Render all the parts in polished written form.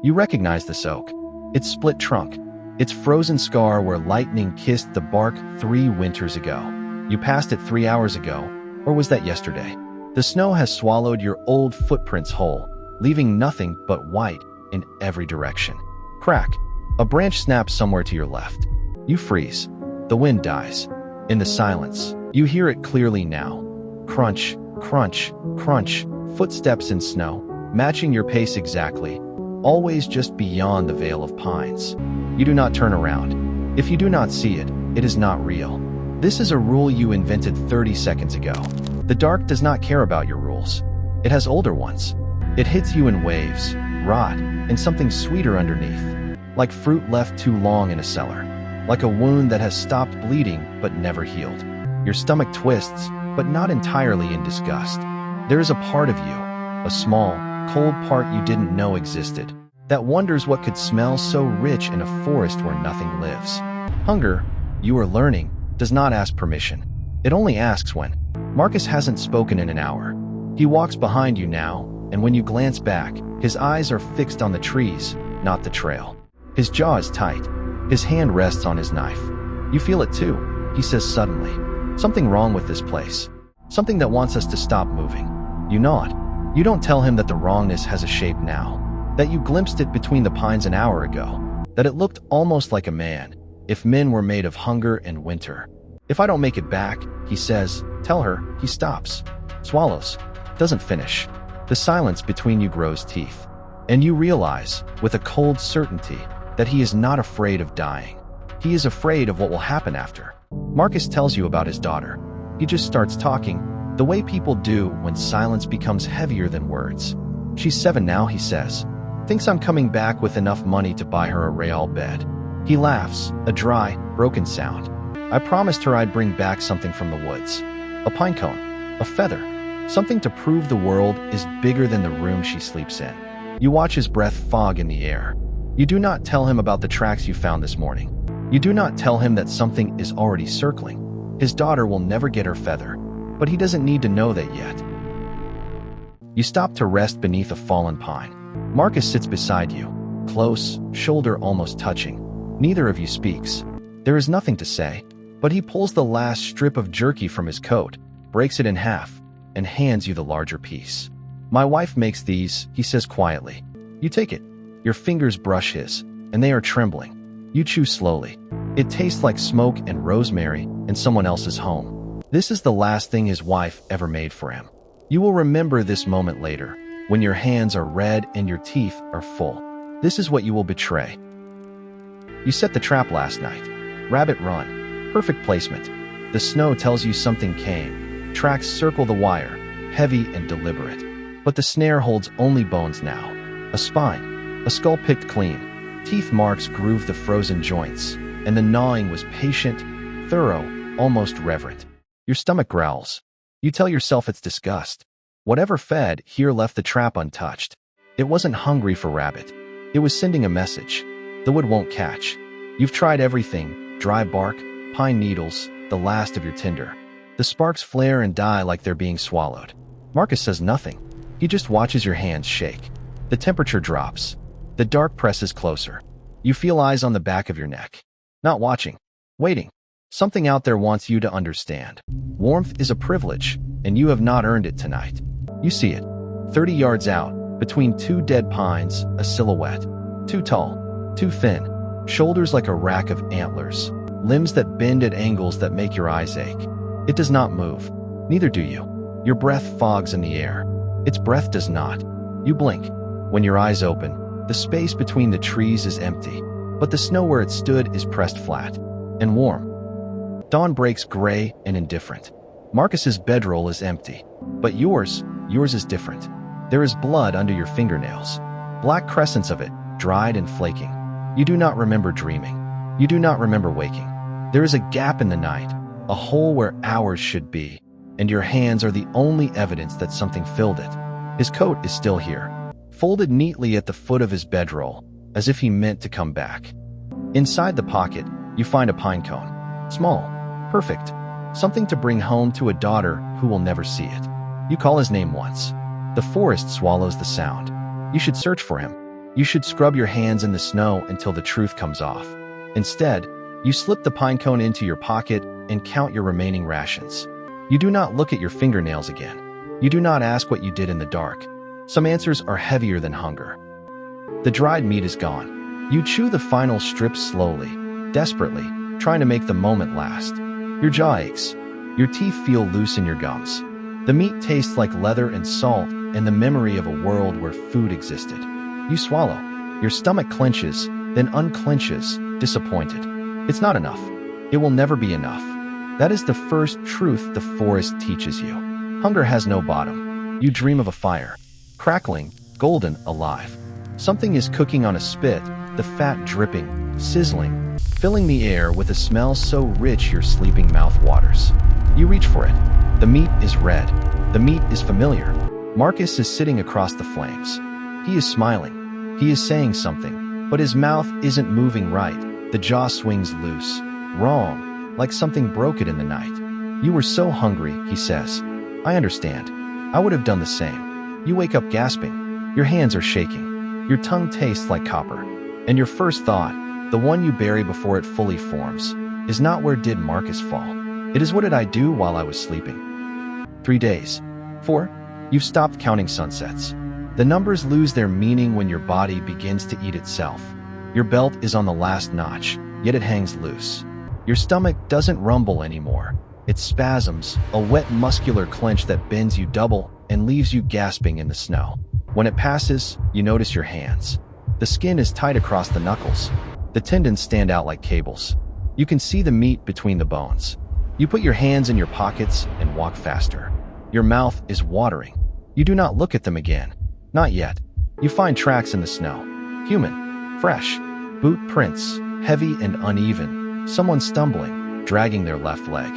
You recognize this oak. Its split trunk. Its frozen scar where lightning kissed the bark 3 winters ago. You passed it 3 hours ago, or was that yesterday? The snow has swallowed your old footprints whole, leaving nothing but white in every direction. Crack. A branch snaps somewhere to your left. You freeze. The wind dies. In the silence, you hear it clearly now. Crunch, crunch, crunch. Footsteps in snow, matching your pace exactly, always just beyond the veil of pines. You do not turn around. If you do not see it, it is not real. This is a rule you invented 30 seconds ago. The dark does not care about your rules. It has older ones. It hits you in waves, rot, and something sweeter underneath. Like fruit left too long in a cellar. Like a wound that has stopped bleeding but never healed. Your stomach twists, but not entirely in disgust. There is a part of you, a small, cold part you didn't know existed, that wonders what could smell so rich in a forest where nothing lives. Hunger, you are learning, does not ask permission. It only asks when. Marcus hasn't spoken in an hour. He walks behind you now, and when you glance back, his eyes are fixed on the trees, not the trail. His jaw is tight. His hand rests on his knife. You feel it too, he says suddenly. Something wrong with this place. Something that wants us to stop moving. You nod. You don't tell him that the wrongness has a shape now. That you glimpsed it between the pines an hour ago. That it looked almost like a man, if men were made of hunger and winter. If I don't make it back, he says, tell her. He stops. Swallows. Doesn't finish. The silence between you grows teeth. And you realize, with a cold certainty, that he is not afraid of dying. He is afraid of what will happen after. Marcus tells you about his daughter. He just starts talking, the way people do when silence becomes heavier than words. She's 7 now, he says. Thinks I'm coming back with enough money to buy her a rail bed. He laughs, a dry, broken sound. I promised her I'd bring back something from the woods. A pine cone, a feather, something to prove the world is bigger than the room she sleeps in. You watch his breath fog in the air. You do not tell him about the tracks you found this morning. You do not tell him that something is already circling. His daughter will never get her feather, but he doesn't need to know that yet. You stop to rest beneath a fallen pine. Marcus sits beside you, close, shoulder almost touching. Neither of you speaks. There is nothing to say, but he pulls the last strip of jerky from his coat, breaks it in half, and hands you the larger piece. My wife makes these, he says quietly. You take it. Your fingers brush his, and they are trembling. You chew slowly. It tastes like smoke and rosemary in someone else's home. This is the last thing his wife ever made for him. You will remember this moment later, when your hands are red and your teeth are full. This is what you will betray. You set the trap last night. Rabbit run. Perfect placement. The snow tells you something came. Tracks circle the wire, heavy and deliberate. But the snare holds only bones now. A spine. A skull picked clean. Teeth marks groove the frozen joints, and the gnawing was patient, thorough, almost reverent. Your stomach growls. You tell yourself it's disgust. Whatever fed here left the trap untouched. It wasn't hungry for rabbit. It was sending a message. The wood won't catch. You've tried everything, dry bark, pine needles, the last of your tinder. The sparks flare and die like they're being swallowed. Marcus says nothing. He just watches your hands shake. The temperature drops. The dark presses closer. You feel eyes on the back of your neck. Not watching. Waiting. Something out there wants you to understand. Warmth is a privilege, and you have not earned it tonight. You see it. 30 yards out, between 2 dead pines, a silhouette. Too tall, too thin, shoulders like a rack of antlers, limbs that bend at angles that make your eyes ache. It does not move. Neither do you. Your breath fogs in the air. Its breath does not. You blink. When your eyes open, the space between the trees is empty, but the snow where it stood is pressed flat and warm. Dawn breaks gray and indifferent. Marcus's bedroll is empty, but yours is different. There is blood under your fingernails, black crescents of it, dried and flaking. You do not remember dreaming. You do not remember waking. There is a gap in the night, a hole where hours should be, and your hands are the only evidence that something filled it. His coat is still here, folded neatly at the foot of his bedroll, as if he meant to come back. Inside the pocket, you find a pine cone. Small, perfect, something to bring home to a daughter who will never see it. You call his name once. The forest swallows the sound. You should search for him. You should scrub your hands in the snow until the truth comes off. Instead, you slip the pine cone into your pocket and count your remaining rations. You do not look at your fingernails again. You do not ask what you did in the dark. Some answers are heavier than hunger. The dried meat is gone. You chew the final strips slowly, desperately, trying to make the moment last. Your jaw aches. Your teeth feel loose in your gums. The meat tastes like leather and salt and the memory of a world where food existed. You swallow. Your stomach clenches, then unclenches, disappointed. It's not enough. It will never be enough. That is the first truth the forest teaches you. Hunger has no bottom. You dream of a fire, crackling, golden, alive. Something is cooking on a spit, the fat dripping, sizzling, filling the air with a smell so rich your sleeping mouth waters. You reach for it. The meat is red. The meat is familiar. Marcus is sitting across the flames. He is smiling. He is saying something, but his mouth isn't moving right. The jaw swings loose. Wrong, like something broke it in the night. You were so hungry, he says. I understand. I would have done the same. You wake up gasping. Your hands are shaking. Your tongue tastes like copper. And your first thought, the one you bury before it fully forms, is not where did Marcus fall. It is what did I do while I was sleeping. 3 days. 4. You've stopped counting sunsets. The numbers lose their meaning when your body begins to eat itself. Your belt is on the last notch, yet it hangs loose. Your stomach doesn't rumble anymore. It spasms, a wet muscular clench that bends you double and leaves you gasping in the snow. When it passes, you notice your hands. The skin is tight across the knuckles. The tendons stand out like cables. You can see the meat between the bones. You put your hands in your pockets and walk faster. Your mouth is watering. You do not look at them again. Not yet. You find tracks in the snow. Human. Fresh. Boot prints. Heavy and uneven. Someone stumbling, dragging their left leg.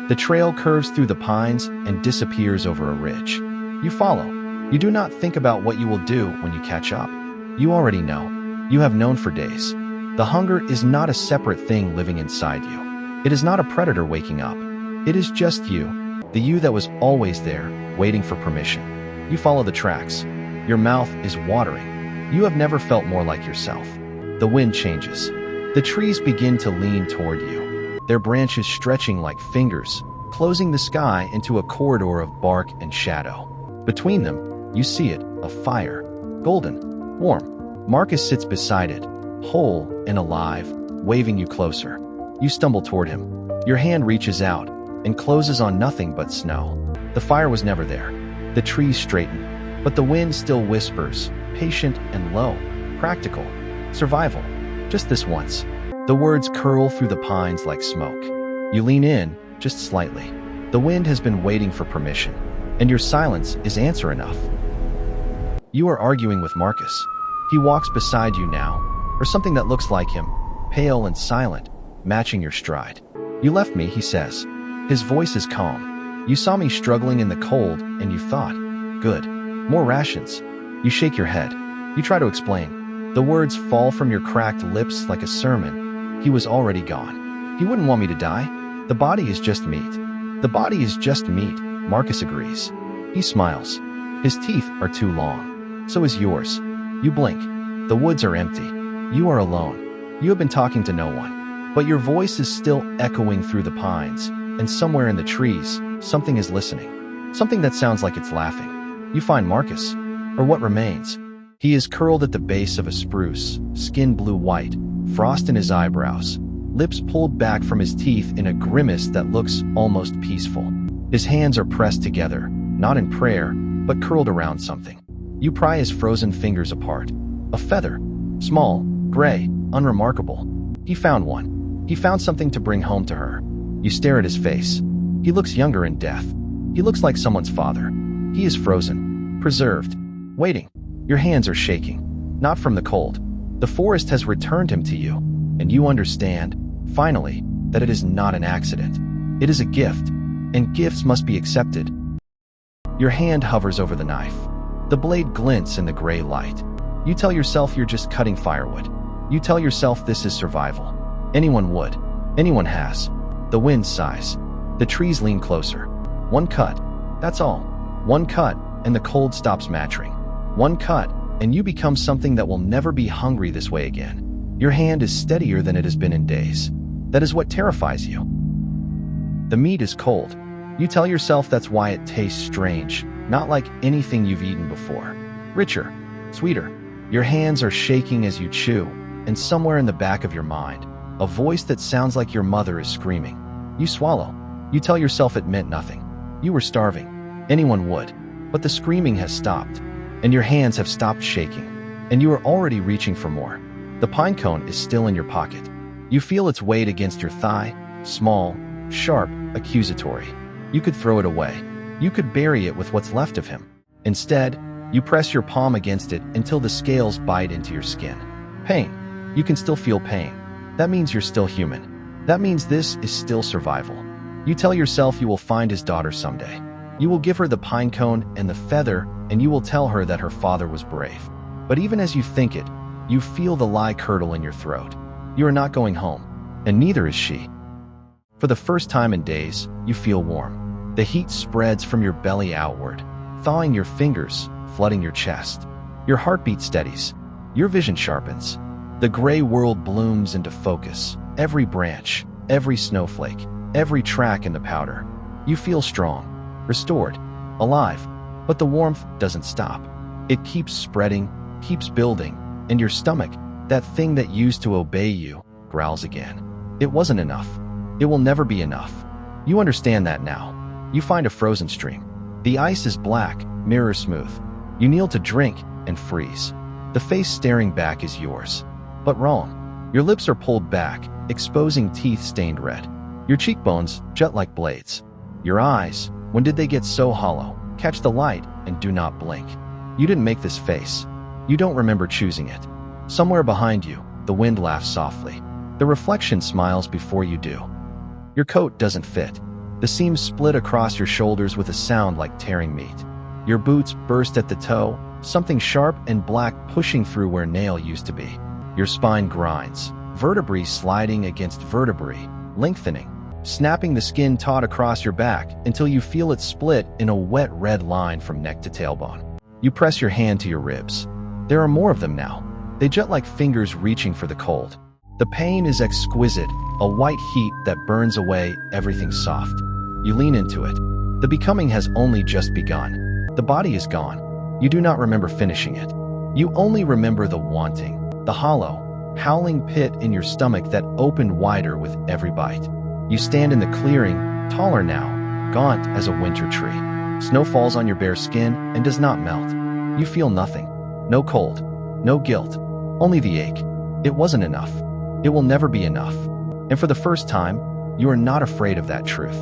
The trail curves through the pines and disappears over a ridge. You follow. You do not think about what you will do when you catch up. You already know. You have known for days. The hunger is not a separate thing living inside you. It is not a predator waking up. It is just you, the you that was always there, waiting for permission. You follow the tracks. Your mouth is watering. You have never felt more like yourself. The wind changes. The trees begin to lean toward you, their branches stretching like fingers, closing the sky into a corridor of bark and shadow. Between them, you see it, a fire. Golden, warm. Marcus sits beside it, whole and alive, waving you closer. You stumble toward him. Your hand reaches out and closes on nothing but snow. The fire was never there. The trees straighten, but the wind still whispers, patient and low. Practical. Survival. Just this once. The words curl through the pines like smoke. You lean in, just slightly. The wind has been waiting for permission, and your silence is answer enough. You are arguing with Marcus. He walks beside you now, or something that looks like him, pale and silent, matching your stride. You left me, he says. His voice is calm. You saw me struggling in the cold, and you thought, good. More rations. You shake your head. You try to explain. The words fall from your cracked lips like a sermon. He was already gone. He wouldn't want me to die. The body is just meat. The body is just meat, Marcus agrees. He smiles. His teeth are too long. So is yours. You blink. The woods are empty. You are alone. You have been talking to no one. But your voice is still echoing through the pines, and somewhere in the trees, something is listening. Something that sounds like it's laughing. You find Marcus, or what remains. He is curled at the base of a spruce, skin blue-white, frost in his eyebrows, lips pulled back from his teeth in a grimace that looks almost peaceful. His hands are pressed together, not in prayer, but curled around something. You pry his frozen fingers apart. A feather. Small, gray, unremarkable. He found one. He found something to bring home to her. You stare at his face. He looks younger in death. He looks like someone's father. He is frozen, preserved, waiting. Your hands are shaking, not from the cold. The forest has returned him to you, and you understand, finally, that it is not an accident. It is a gift, and gifts must be accepted. Your hand hovers over the knife. The blade glints in the gray light. You tell yourself you're just cutting firewood. You tell yourself this is survival. Anyone would. Anyone has. The wind sighs. The trees lean closer. One cut. That's all. One cut, and the cold stops mattering. One cut, and you become something that will never be hungry this way again. Your hand is steadier than it has been in days. That is what terrifies you. The meat is cold. You tell yourself that's why it tastes strange, not like anything you've eaten before. Richer, sweeter. Your hands are shaking as you chew, and somewhere in the back of your mind, a voice that sounds like your mother is screaming. You swallow. You tell yourself it meant nothing. You were starving. Anyone would. But the screaming has stopped, and your hands have stopped shaking, and you are already reaching for more. The pine cone is still in your pocket. You feel its weight against your thigh, small, sharp, accusatory. You could throw it away. You could bury it with what's left of him. Instead, you press your palm against it until the scales bite into your skin. Pain. You can still feel pain. That means you're still human. That means this is still survival. You tell yourself you will find his daughter someday. You will give her the pine cone and the feather, and you will tell her that her father was brave. But even as you think it, you feel the lie curdle in your throat. You are not going home, and neither is she. For the first time in days, you feel warm. The heat spreads from your belly outward, thawing your fingers, flooding your chest. Your heartbeat steadies. Your vision sharpens. The gray world blooms into focus. Every branch, every snowflake, every track in the powder. You feel strong, restored, alive, but the warmth doesn't stop. It keeps spreading, keeps building, and your stomach, that thing that used to obey you, growls again. It wasn't enough. It will never be enough. You understand that now. You find a frozen stream. The ice is black, mirror smooth. You kneel to drink and freeze. The face staring back is yours. But wrong. Your lips are pulled back, exposing teeth stained red. Your cheekbones jut like blades. Your eyes, when did they get so hollow? Catch the light and do not blink. You didn't make this face. You don't remember choosing it. Somewhere behind you, the wind laughs softly. The reflection smiles before you do. Your coat doesn't fit. The seams split across your shoulders with a sound like tearing meat. Your boots burst at the toe, something sharp and black pushing through where nail used to be. Your spine grinds, vertebrae sliding against vertebrae, lengthening, snapping the skin taut across your back until you feel it split in a wet red line from neck to tailbone. You press your hand to your ribs. There are more of them now. They jut like fingers reaching for the cold. The pain is exquisite, a white heat that burns away everything soft. You lean into it. The becoming has only just begun. The body is gone. You do not remember finishing it. You only remember the wanting, the hollow, howling pit in your stomach that opened wider with every bite. You stand in the clearing, taller now, gaunt as a winter tree. Snow falls on your bare skin and does not melt. You feel nothing. No cold. No guilt. Only the ache. It wasn't enough. It will never be enough. And for the first time, you are not afraid of that truth.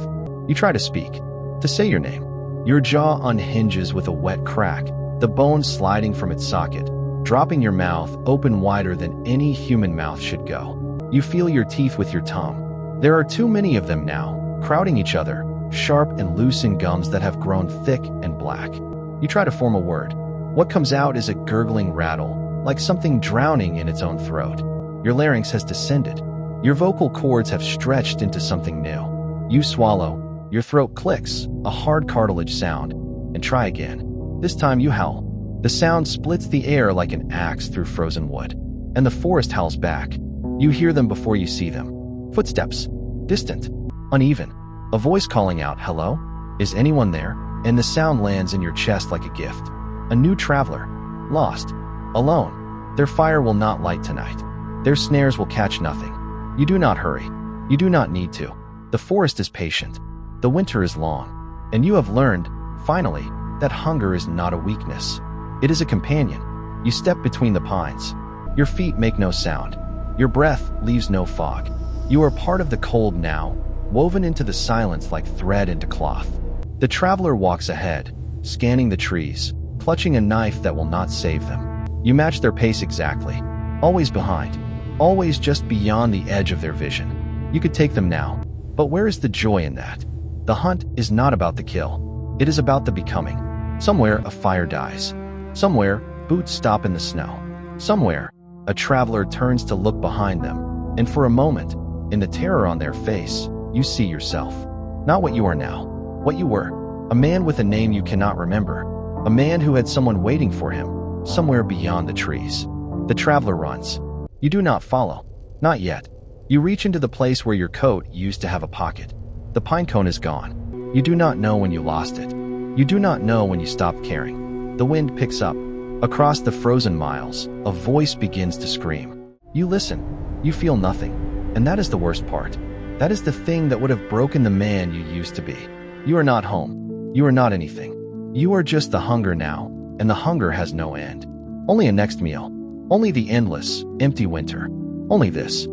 You try to speak, to say your name. Your jaw unhinges with a wet crack, the bone sliding from its socket, dropping your mouth open wider than any human mouth should go. You feel your teeth with your tongue. There are too many of them now, crowding each other, sharp and loose in gums that have grown thick and black. You try to form a word. What comes out is a gurgling rattle, like something drowning in its own throat. Your larynx has descended. Your vocal cords have stretched into something new. You swallow. Your throat clicks, a hard cartilage sound, and try again. This time you howl. The sound splits the air like an axe through frozen wood, and the forest howls back. You hear them before you see them. Footsteps, distant, uneven. A voice calling out, "Hello? Is anyone there?" And the sound lands in your chest like a gift. A new traveler, lost, alone. Their fire will not light tonight. Their snares will catch nothing. You do not hurry. You do not need to. The forest is patient. The winter is long. And you have learned, finally, that hunger is not a weakness. It is a companion. You step between the pines. Your feet make no sound. Your breath leaves no fog. You are part of the cold now, woven into the silence like thread into cloth. The traveler walks ahead, scanning the trees, clutching a knife that will not save them. You match their pace exactly. Always behind. Always just beyond the edge of their vision. You could take them now. But where is the joy in that? The hunt is not about the kill. It is about the becoming. Somewhere a fire dies. Somewhere boots stop in the snow. Somewhere a traveler turns to look behind them. And for a moment, in the terror on their face, you see yourself. Not what you are now. What you were. A man with a name you cannot remember. A man who had someone waiting for him. somewhere beyond the trees. The traveler runs. You do not follow. Not yet. You reach into the place where your coat used to have a pocket. The pine cone is gone. You do not know when you lost it. You do not know when you stopped caring. The wind picks up. Across the frozen miles, a voice begins to scream. You listen. You feel nothing. And that is the worst part. That is the thing that would have broken the man you used to be. You are not home. You are not anything. You are just the hunger now, and the hunger has no end. Only a next meal. Only the endless, empty winter. Only this.